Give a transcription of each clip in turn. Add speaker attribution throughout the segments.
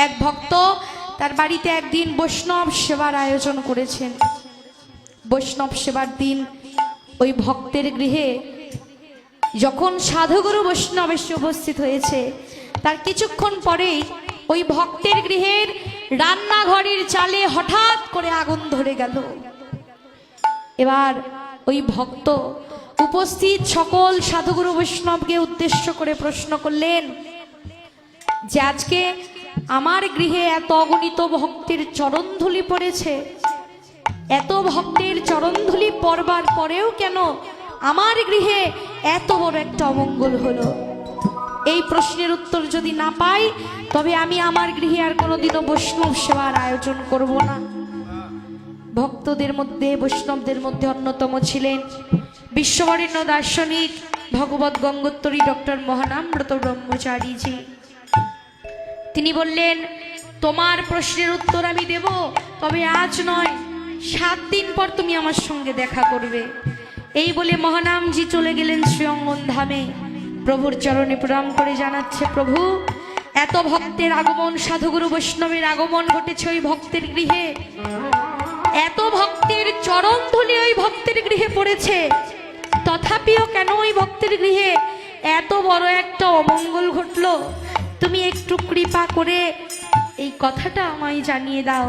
Speaker 1: এক ভক্ত তার বাড়িতে একদিন বৈষ্ণব সেবার আয়োজন করেছেন। বৈষ্ণব সেবার দিন ওই ভক্তের গৃহে যখন সাধুগুরু বৈষ্ণব এসে উপস্থিত হয়েছে, তার কিছুক্ষণ পরেই ওই ভক্তের গৃহের রান্নাঘরের চালে হঠাৎ করে আগুন ধরে গেল। এবার ওই ভক্ত উপস্থিত সকল সাধুগুরু বৈষ্ণবকে উদ্দেশ্য করে প্রশ্ন করলেন যে আজকে আমার গৃহে এত অগণিত ভক্তের চরণধুলি পড়েছে, এত ভক্তের চরণধুলি পড়বার পরেও কেন আমার গৃহে এত বড় একটা অমঙ্গল হলো? এই প্রশ্নের উত্তর যদি না পাই তবে আমি আমার গৃহে আর কোনোদিনও বৈষ্ণব সেবার আয়োজন করব না। ভক্তদের মধ্যে বৈষ্ণবদের মধ্যে অন্যতম ছিলেন বিশ্ববরেণ্য দার্শনিক ভগবত গঙ্গোত্তরী ডক্টর মহানামব্রত ব্রহ্মচারীজি। তিনি বললেন, তোমার প্রশ্নের উত্তর আমি দেব, তবে আজ নয়, 7 দিন পর তুমি আমার সঙ্গে দেখা করবে। এই বলে মহানামজি চলে গেলেন শ্রীঅঙ্গন ধামে। প্রভুর চরণে প্রণাম করে জানাচ্ছে, প্রভু এত ভক্তের আগমন, সাধুগুরু বৈষ্ণবের আগমন ঘটেছে ওই ভক্তের গৃহে, এত ভক্তের চরণ ধুলি ওই ভক্তের গৃহে পড়েছে, তথাপিও কেন ওই ভক্তের গৃহে এত বড় একটা অমঙ্গল ঘটলো? তুমি একটু কৃপা করে এই কথাটা আমায় জানিয়ে দাও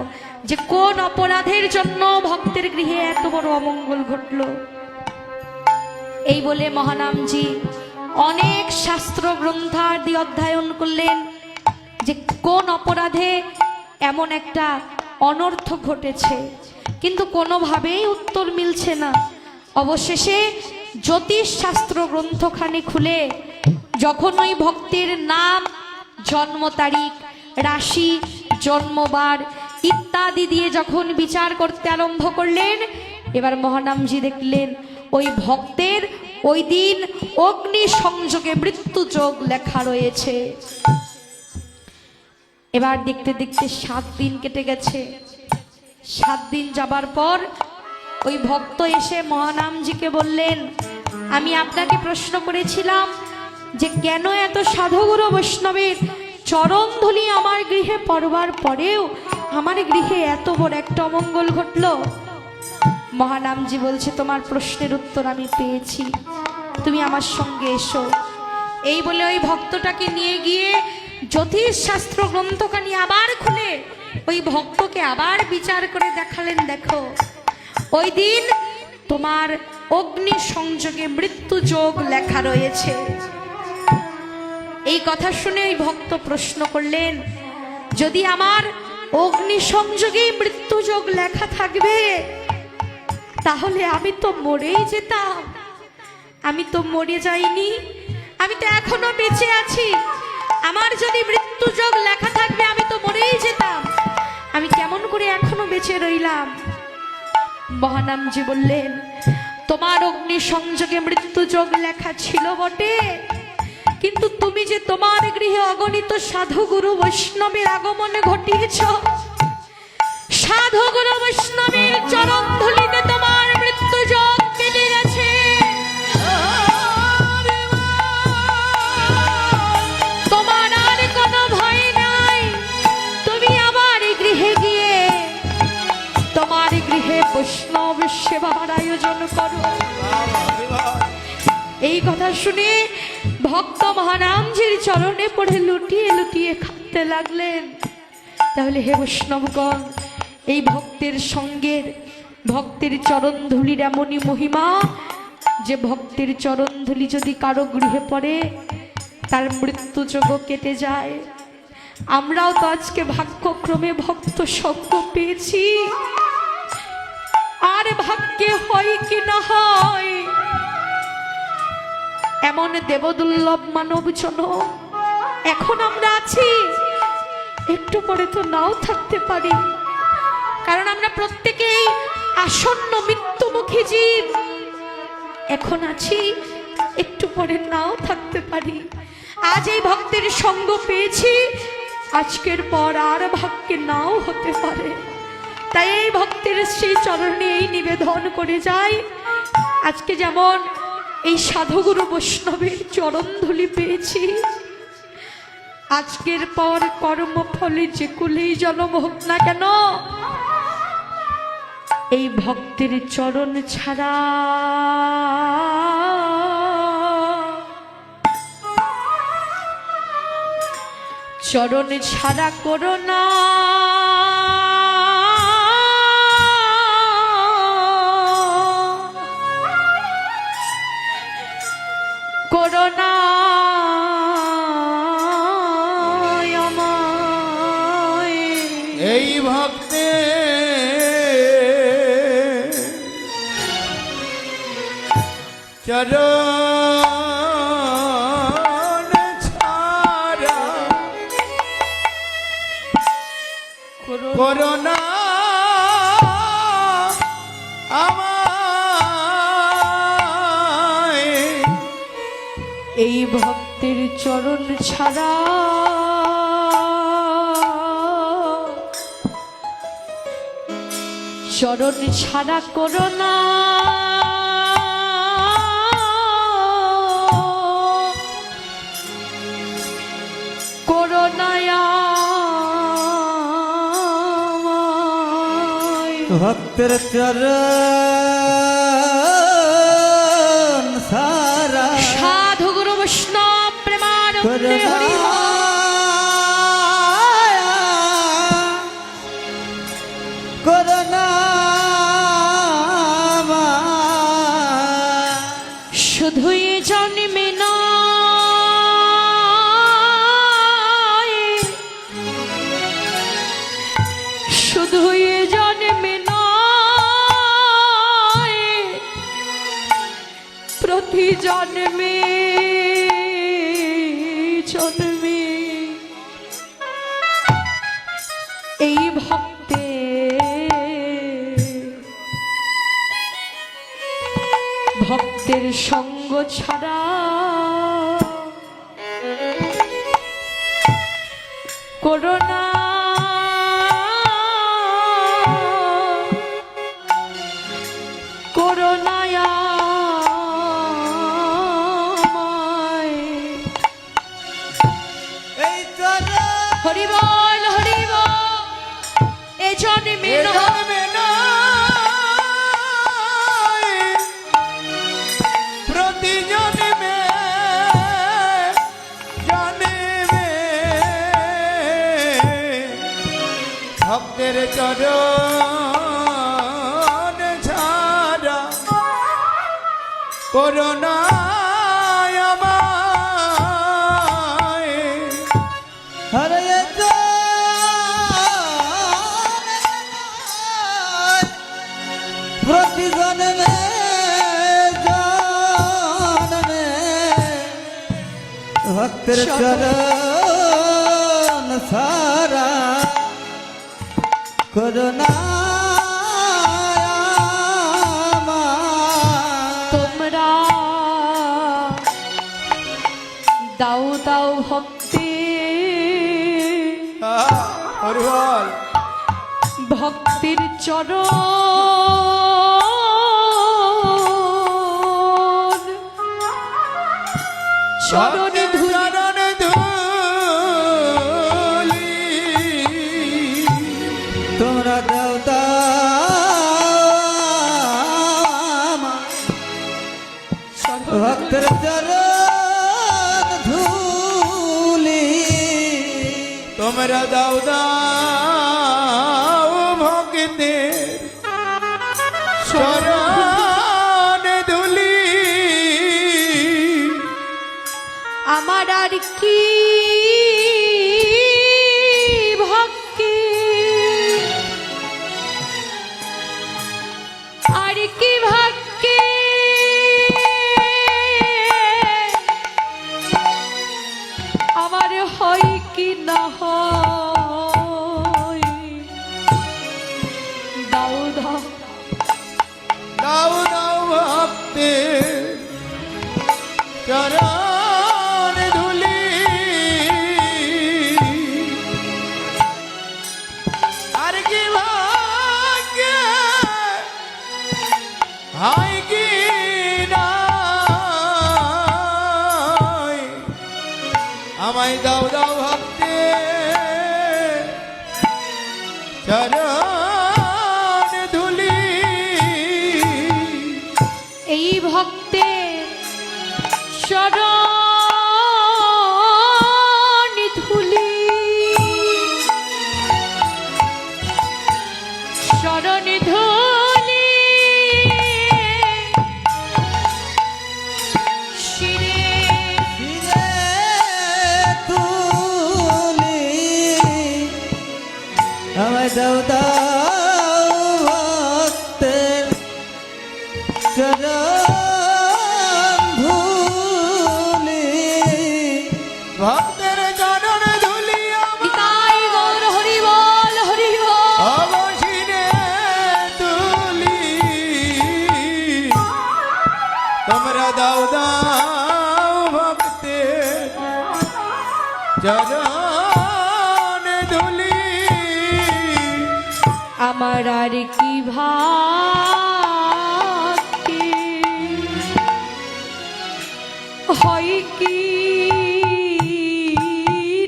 Speaker 1: যে কোন অপরাধের জন্য ভক্তের গৃহে এত বড় অমঙ্গল ঘটলো। এই বলে মহানামজি অনেক শাস্ত্র গ্রন্থাদি অধ্যয়ন করলেন যে কোন অপরাধে এমন একটা অনর্থ ঘটেছে, কিন্তু কোনোভাবেই উত্তর মিলছে না। অবশেষে জ্যোতিষ শাস্ত্র গ্রন্থখানি খুলে যখন ওই ভক্তের নাম, জন্ম তারিখ, রাশি, জন্মবার ইত্যাদি দিয়ে যখন বিচার করতে আরম্ভ করলেন, এবার মহানামজি দেখলেন ওই ভক্তের ওই দিন অগ্নি সংযোগে মৃত্যু যোগ লেখা রয়েছে। এবার দেখতে দেখতে 7 দিন কেটে গেছে। 7 দিন যাবার পর ওই ভক্ত এসে মহানামজিকে বললেন, আমি আপনাকে প্রশ্ন করেছিলাম যে কেন এত সাধুগুরু বৈষ্ণবের চরণধুলি আমার গৃহে পড়বার পরেও আমার গৃহে এত বড় একটা অমঙ্গল ঘটলো? মহানামজি বলছে, তোমার প্রশ্নের উত্তর আমি পেয়েছি, তুমি আমার সঙ্গে এসো। এই বলে ওই ভক্তটাকে নিয়ে গিয়ে জ্যোতিষ শাস্ত্র গ্রন্থখানি আবার খুলে ওই ভক্তকে আবার বিচার করে দেখালেন, দেখো ওই দিন তোমার অগ্নি সংযোগে মৃত্যু যোগ লেখা রয়েছে। এই কথা শুনে ওই ভক্ত প্রশ্ন করলেন, যদি আমার অগ্নি সংযোগে মৃত্যু যোগ লেখা থাকবে তাহলে আমি তো মরেই যেতাম। আমি তো মরে যাইনি, আমি তো এখনো বেঁচে আছি। আমার যদি মৃত্যু যোগ লেখা থাকবে আমি তো মরেই যেতাম, আমি কেমন করে এখনো বেঁচে রইলাম? মহানামজি বললেন, তোমার অগ্নি সংযোগে মৃত্যু যোগ লেখা ছিল বটে, কিন্তু তুমি যে তোমার গৃহে অগণিত সাধুগুরু বৈষ্ণবের আগমন ঘটিয়েছ, সাধুগুরু বৈষ্ণবের চরণ ধুলিতে তোমার মৃত্যু যোগ কেটে গেছে। তোমার আর কোনো ভয় নাই, তুমি আবার গৃহে গিয়ে তোমার গৃহে বৈষ্ণব সেবার আয়োজন করো। এই কথা শুনে ভক্ত মহানামজির চরণে পড়ে লুটিয়ে লুটিয়ে কাঁদতে লাগলেন। তাহলে হে বৈষ্ণবগণ, এই ভক্তের সঙ্গের, ভক্তের চরণধুলির এমনই মহিমা যে ভক্তের চরণধুলি যদি কারো গৃহে পড়ে তার মৃত্যুযোগ কেটে যায়। আমরাও তো আজকে ভাগ্যক্রমে ভক্ত সঙ্গ পেয়েছি, আর ভাগ্যে হয় কি না হয় এমন দেবদুর্লভ মানব জন এখন আমরা আছি, একটু পরে তো নাও থাকতে পারি, কারণ আমরা প্রত্যেকেই আসন্ন মৃত্যুমুখী জীব। এখন আছি, একটু পরে নাও থাকতে পারি। আজ এই ভক্তের সঙ্গ পেয়েছি, আজকের পর আর ভাগ্যে নাও হতে পারে। তাই এই ভক্তের সেই চরণে এই নিবেদন করে যাই, আজকে যেমন এই সাধুগুরু বৈষ্ণবের চরণধুলি পেয়েছি, আজকের পর কর্মফলে যে কুলেই জন্ম হোক না কেন, এই ভক্তের চরণ ছাড়া চরণ ছাড়া করো না করোনা
Speaker 2: এই ভক্তে চরণ ছাড়া করোনা আমায়।
Speaker 1: এই ভক্তের চরণ ছাড়া চরণ ছাড়া করোনা করোনায়া
Speaker 2: ভক্তের চরণ সারা
Speaker 1: সাধু গুরু বৈষ্ণব প্রেমানন্দে হরি
Speaker 2: করোনা
Speaker 1: শুধুই জন্মে না শুধুই জন্মে না প্রতি জন্মে জন্মে এই ভক্তে ভক্তের সঙ্গ ছাড়া করোনা করোনায়া হরি বল এ জন্মে
Speaker 2: প্রতি জন্মে জন্মে ভক্তের চরণ ছাড়া করোনা আমায়। হরে প্রতি জন্মে জন্মে ভক্তের চরণ সারা করোনা
Speaker 1: তোমরা দাও দাও ভক্তি
Speaker 2: হরি বল
Speaker 1: ভক্তির চরণ চরণে
Speaker 2: ধুলি তোমরা দেবতা ভক্তের চরণ ধুলি তোমরা দাও দাও ভক্তের চরণ ধুলি
Speaker 1: আমার আর কি ভক্তি আর কি ভক্তি আমার হয় কি না হয় দাও দাও
Speaker 2: দাও দাও ভক্তের চরণ ধুলি চরণ ধুলি
Speaker 1: এই ভক্তের চরণ ধুলি চরণ ধুলি শিরে
Speaker 2: ফিরে তুলি আমায় দাও দাও ভক্তের চরণ ধুলি ভক্তের চরণ ধুলি
Speaker 1: নিতাই গৌর হরি বল হরি বল
Speaker 2: অবশিরে তুলি তোমরা দাও দাও ভক্তের চরণ ধুলি
Speaker 1: আমার আর কি ভাগ্যে হয় কি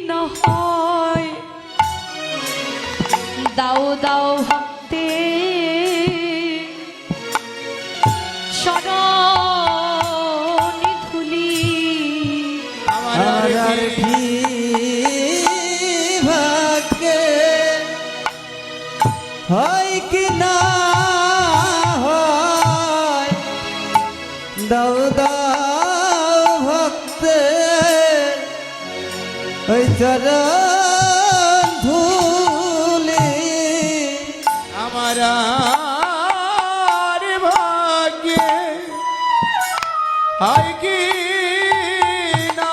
Speaker 1: না হয় দাও দাও ভক্তে শরণ ধুলি
Speaker 2: আমার আর কি ভাগ্যে হয় কি না হয় দাও দাও ভক্তে ওই চরণ ধুলি আমার আর ভাগ্যে হয় কি না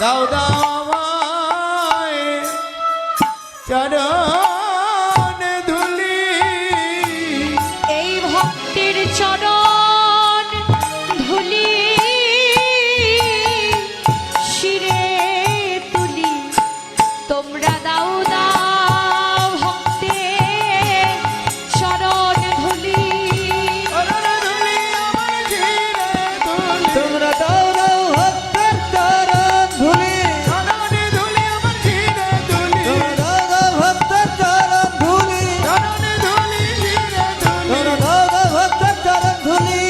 Speaker 2: দাও দাও আমায় চরণ ধুলি
Speaker 1: এই ভক্তের চরণ ধুলি শিরে তুলি তোমরা দাও দাও ভক্তে চরণ ধুলি
Speaker 2: চরণ ধুলি আমার শিরে তুলি তোমরা দাও দাও ভক্তের চরণ ধুলি চরণ ধুলি আমার শিরে তুলি তোমরা দাও দাও ভক্তের চরণ ধুলি চরণ ধুলি শিরে তুলি তোমরা দাও দাও ভক্তের চরণ ধুলি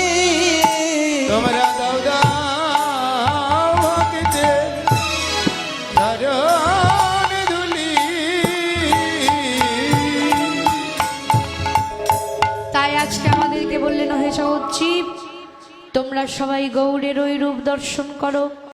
Speaker 2: তোমরা দাও দাও ভক্তের চরণ ধুলি
Speaker 1: তাই আজকে আমাদেরকে বললেন হে সহজীব তোমরা সবাই গৌরের ওই রূপ দর্শন করো।